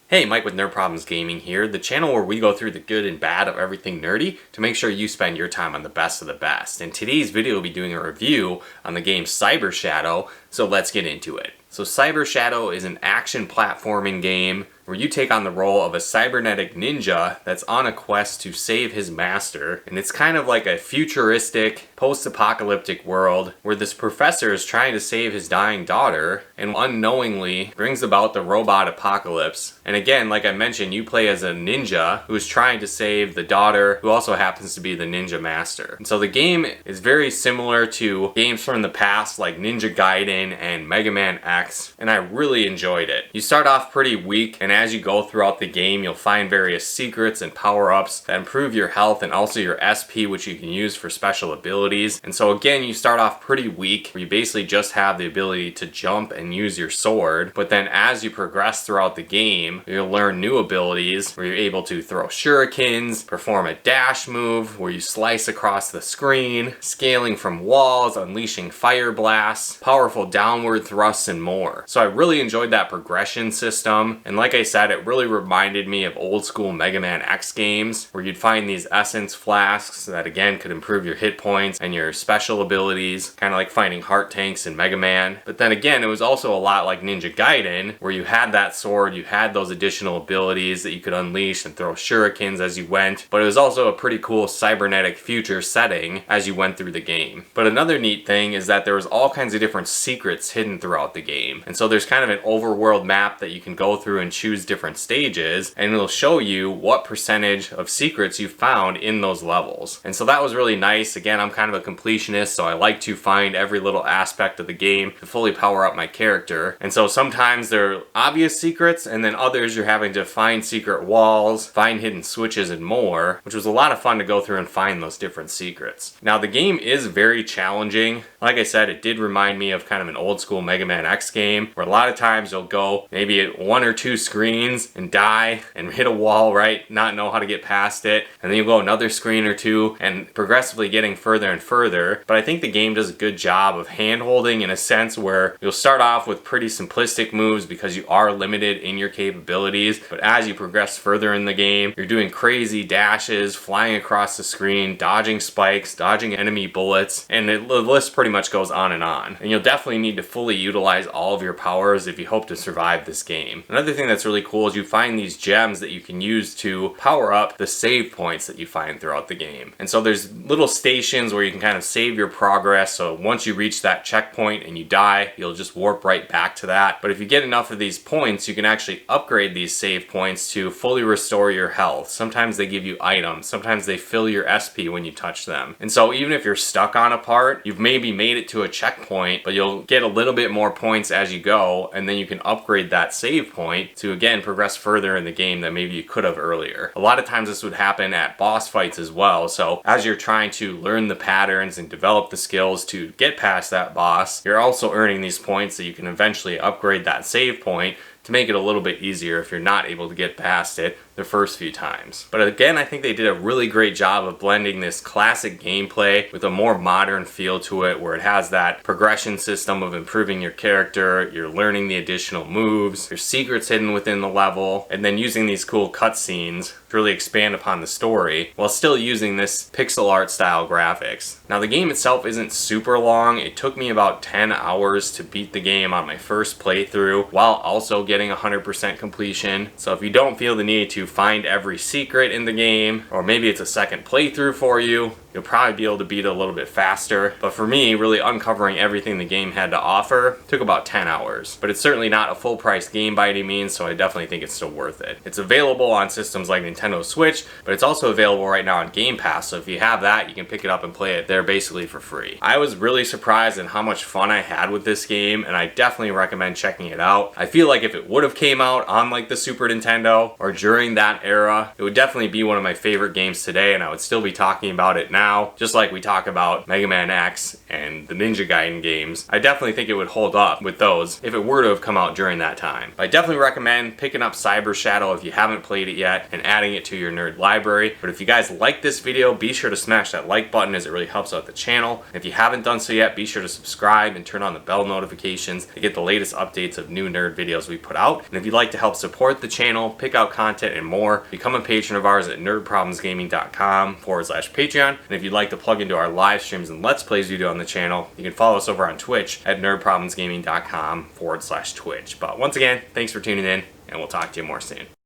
Hey, Mike with Nerd Problems Gaming here, the channel where we go through the good and bad of everything nerdy to make sure you spend your time on the best of the best. In today's video, we'll be doing a review on the game Cyber Shadow, so let's get into it. So Cyber Shadow is an action platforming game where you take on the role of a cybernetic ninja that's on a quest to save his master. And it's kind of like a futuristic, post-apocalyptic world where this professor is trying to save his dying daughter and unknowingly brings about the robot apocalypse. And again, like I mentioned, you play as a ninja who is trying to save the daughter who also happens to be the ninja master. And so the game is very similar to games from the past like Ninja Gaiden and Mega Man X, and I really enjoyed it. You start off pretty weak, and as you go throughout the game, you'll find various secrets and power-ups that improve your health and also your SP, which you can use for special abilities. And so again, you start off pretty weak, where you basically just have the ability to jump and use your sword. But then as you progress throughout the game, you'll learn new abilities where you're able to throw shurikens, perform a dash move where you slice across the screen, scaling from walls, unleashing fire blasts, powerful downward thrusts, and more. So I really enjoyed that progression system, and like I said, it really reminded me of old school Mega Man X games where you'd find these essence flasks that again could improve your hit points and your special abilities, kind of like finding heart tanks in Mega Man. But then again, it was also a lot like Ninja Gaiden where you had that sword, you had those additional abilities that you could unleash and throw shurikens as you went, but it was also a pretty cool cybernetic future setting as you went through the game. But another neat thing is that there was all kinds of different secrets hidden throughout the game. And so there's kind of an overworld map that you can go through and choose different stages, and it'll show you what percentage of secrets you found in those levels. And so that was really nice. Again, I'm kind of a completionist, so I like to find every little aspect of the game to fully power up my character. And so sometimes they're obvious secrets, and then others you're having to find secret walls, find hidden switches, and more, which was a lot of fun to go through and find those different secrets. Now the game is very challenging. Like I said, it did remind me of kind of an old school Mega Man X game where a lot of times you'll go maybe at one or two screens and die and hit a wall, right? Not know how to get past it. And then you'll go another screen or two and progressively getting further and further. But I think the game does a good job of hand-holding in a sense where you'll start off with pretty simplistic moves because you are limited in your capabilities. But as you progress further in the game, you're doing crazy dashes, flying across the screen, dodging spikes, dodging enemy bullets, and the list pretty much goes on. And you'll definitely need to fully utilize all of your powers if you hope to survive this game. Another thing that's really cool is you find these gems that you can use to power up the save points that you find throughout the game. And so there's little stations where you can kind of save your progress, so once you reach that checkpoint and you die, you'll just warp right back to that. But if you get enough of these points, you can actually upgrade these save points to fully restore your health. Sometimes they give you items, sometimes they fill your SP when you touch them. And so even if you're stuck on a part, you've maybe made it to a checkpoint, but you'll get a little bit more points as you go, and then you can upgrade that save point to again progress further in the game than maybe you could have earlier. A lot of times this would happen at boss fights as well, so as you're trying to learn the patterns and develop the skills to get past that boss, you're also earning these points that you can eventually upgrade that save point to make it a little bit easier if you're not able to get past it the first few times. But again, I think they did a really great job of blending this classic gameplay with a more modern feel to it, where it has that progression system of improving your character, you're learning the additional moves, there's secrets hidden within the level, and then using these cool cutscenes to really expand upon the story while still using this pixel art style graphics. Now the game itself isn't super long. It took me about 10 hours to beat the game on my first playthrough while also getting 100% completion. So if you don't feel the need to find every secret in the game, or maybe it's a second playthrough for you, you'll probably be able to beat it a little bit faster. But for me, really uncovering everything the game had to offer took about 10 hours. But it's certainly not a full price game by any means, so I definitely think it's still worth it. It's available on systems like Nintendo Switch, but it's also available right now on Game Pass, so if you have that, you can pick it up and play it there basically for free. I was really surprised at how much fun I had with this game, and I definitely recommend checking it out. I feel like if it would have came out on like the Super Nintendo or during that era, it would definitely be one of my favorite games today, and I would still be talking about it now now. Just like we talk about Mega Man X and the Ninja Gaiden games, I definitely think it would hold up with those if it were to have come out during that time. But I definitely recommend picking up Cyber Shadow if you haven't played it yet and adding it to your nerd library. But if you guys like this video, be sure to smash that like button as it really helps out the channel. If you haven't done so yet, be sure to subscribe and turn on the bell notifications to get the latest updates of new nerd videos we put out. And if you'd like to help support the channel, pick out content and more, become a patron of ours at nerdproblemsgaming.com/Patreon. And if you'd like to plug into our live streams and Let's Plays we do on the channel, you can follow us over on Twitch at nerdproblemsgaming.com/Twitch. But once again, thanks for tuning in, and we'll talk to you more soon.